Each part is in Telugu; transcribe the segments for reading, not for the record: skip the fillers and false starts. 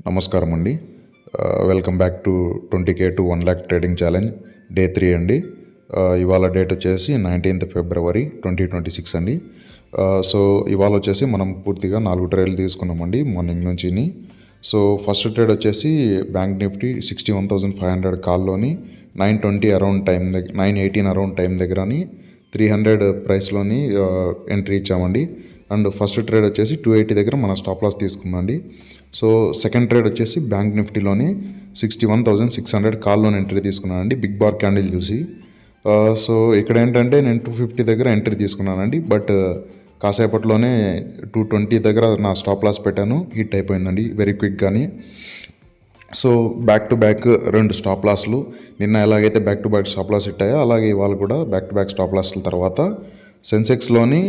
నమస్కారం అండి. Welcome back to 20K to 1 lakh trading challenge day 3 అండి. ఇవాళ డేట్ వచ్చేసి 19th February 2026 అండి. సో ఇవాళ వచ్చేసి మనం పూర్తిగా 4 ట్రేడ్లు తీసుకున్నామండి మార్నింగ్ నుంచి. సో ఫస్ట్ ట్రేడ్ వచ్చేసి బ్యాంక్ నిఫ్టీ 61,500 కాల్లోని 9:20 అరౌండ్ టైం దగ్గర 9:18 అరౌండ్ టైం దగ్గరని 300 ప్రైస్లోని ఎంట్రీ ఇచ్చామండి. అండ్ ఫస్ట్ ట్రేడ్ వచ్చేసి 280 దగ్గర మన స్టాప్ లాస్ తీసుకుందండి. సో సెకండ్ ట్రేడ్ వచ్చేసి బ్యాంక్ నిఫ్టీలోని 61,600 కాల్లోని ఎంట్రీ తీసుకున్నానండి బిగ్ బార్ క్యాండిల్ చూసి. సో ఇక్కడ ఏంటంటే నేను 250 దగ్గర ఎంట్రీ తీసుకున్నానండి. బట్ కాసేపట్లోనే 220 దగ్గర నా స్టాప్ లాస్ పెట్టాను, హిట్ అయిపోయిందండి వెరీ క్విక్గాని. So back to back 2 stop లాస్లు. నిన్న ఎలాగైతే back to back stop loss హిట్టాయో అలాగే ఇవాళ కూడా బ్యాక్ టు బ్యాక్ స్టాప్ లాస్ల తర్వాత సెన్సెక్స్లోని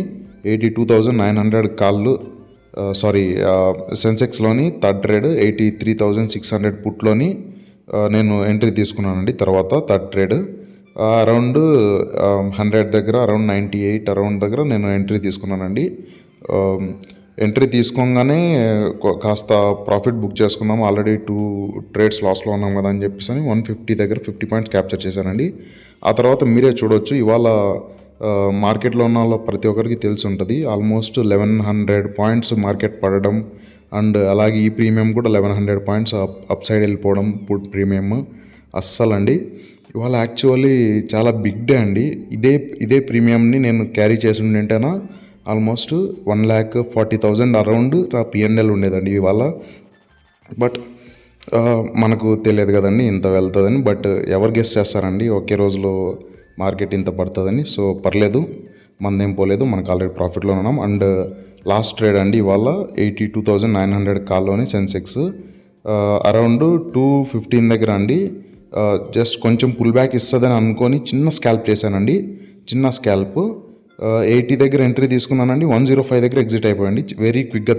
82,900 కాళ్ళు సెన్సెక్స్లోని థర్డ్ ట్రేడ్ 83,600 పుట్లోని నేను ఎంట్రీ తీసుకున్నానండి. తర్వాత థర్డ్ ట్రేడ్ అరౌండ్ 100 దగ్గర అరౌండ్ 98 అరౌండ్ దగ్గర నేను ఎంట్రీ తీసుకున్నానండి. ఎంట్రీ తీసుకోగానే కాస్త ప్రాఫిట్ బుక్ చేసుకున్నాము. ఆల్రెడీ 2 ట్రేడ్స్ లాస్లో ఉన్నాం కదా అని చెప్పేసి 150 దగ్గర 50 పాయింట్స్ క్యాప్చర్ చేశానండి. ఆ తర్వాత మీరే చూడవచ్చు, ఇవాళ మార్కెట్లో ఉన్న వాళ్ళ ప్రతి ఒక్కరికి తెలిసి ఉంటుంది ఆల్మోస్ట్ 1100 పాయింట్స్ మార్కెట్ పడడం. అండ్ అలాగే ఈ ప్రీమియం కూడా 1100 పాయింట్స్ అప్ సైడ్ వెళ్ళిపోవడం పుట్ ప్రీమియం అస్సలండి. ఇవాళ యాక్చువల్లీ చాలా బిగ్ డే అండి. ఇదే ప్రీమియంని నేను క్యారీ చేసి ఉంటేనా ఆల్మోస్ట్ 1,40,000 అరౌండ్ నా పిఎన్ఎల్ ఉండేదండి ఇవాళ. బట్ మనకు తెలియదు కదండి ఇంత వెళ్తుందని. బట్ ఎవరు గెస్ చేస్తారండి ఒకే రోజులో మార్కెట్ ఇంత పడుతుందని. సో పర్లేదు, మనదేం పోలేదు, మనకు ఆల్రెడీ ప్రాఫిట్లో ఉన్నాం. అండ్ లాస్ట్ ట్రేడ్ అండి ఇవాళ 82,900 కాల్లోని సెన్సెక్స్ అరౌండ్ 215 దగ్గర అండి జస్ట్ కొంచెం పుల్ బ్యాక్ ఇస్తుందని అనుకొని చిన్న స్కాల్ప్ చేశానండి. చిన్న స్కాల్ప్ 80 దగ్గర ఎంట్రీ తీసుకున్నానండి. 105 దగ్గర ఎగ్జిట్ అయిపోయానండి. వెరీ క్విక్గా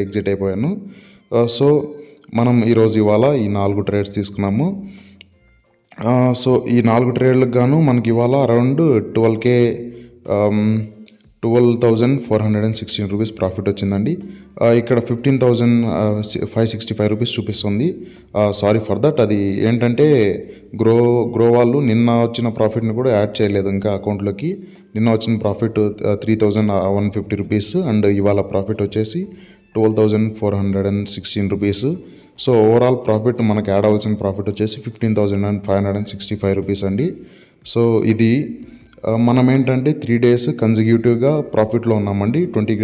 ఎగ్జిట్ అయిపోయాను. సో మనం ఇవాళ ఈ 4 ట్రేడ్స్ తీసుకున్నాము. సో ఈ 4 ట్రేడ్లకు గాను మనకి ఇవాళ అరౌండ్ 12,416 రూపీస్ ప్రాఫిట్ వచ్చిందండి. ఇక్కడ 15,565 రూపీస్ చూపిస్తుంది. Sorry for that. అది ఏంటంటే గ్రో వాళ్ళు నిన్న వచ్చిన ప్రాఫిట్ని కూడా యాడ్ చేయలేదు ఇంకా అకౌంట్లోకి. నిన్న వచ్చిన ప్రాఫిట్ 3,150 రూపీస్ అండ్ ఇవాళ ప్రాఫిట్ వచ్చేసి 12,416 రూపీస్. సో ఓవరాల్ ప్రాఫిట్ మనకు యాడ్ అవ్వాల్సిన ప్రాఫిట్ వచ్చేసి 15,565 రూపీస్ అండి. సో ఇది మనం ఏంటంటే 3 days కన్సిక్యూటివ్గా ప్రాఫిట్లో ఉన్నామండి 20K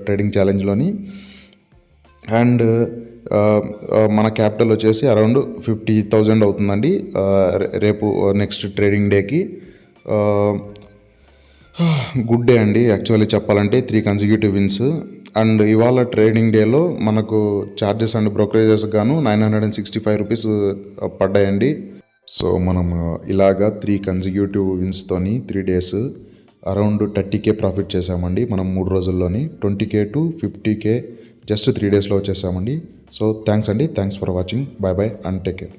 ట్రేడింగ్ ఛాలెంజ్లోని. అండ్ మన క్యాపిటల్ వచ్చేసి అరౌండ్ 50,000 అవుతుందండి రేపు నెక్స్ట్ ట్రేడింగ్ డేకి. గుడ్ డే అండి యాక్చువల్లీ చెప్పాలంటే 3 కన్సిక్యూటివ్ విన్స్. అండ్ ఇవాళ ట్రేడింగ్ డేలో మనకు ఛార్జెస్ అండ్ బ్రోకరేజెస్ గాను 965 రూపీస్ పడ్డాయండి. సో మనం ఇలాగా 3 కన్సిక్యూటివ్ విన్స్తోని 3 days అరౌండ్ 30K ప్రాఫిట్ చేసామండి మనం 3 రోజుల్లోని. 20K to 50K జస్ట్ 3 daysలో వచ్చేసామండి. సో థ్యాంక్స్ అండి, thanks for watching. Bye bye and take care.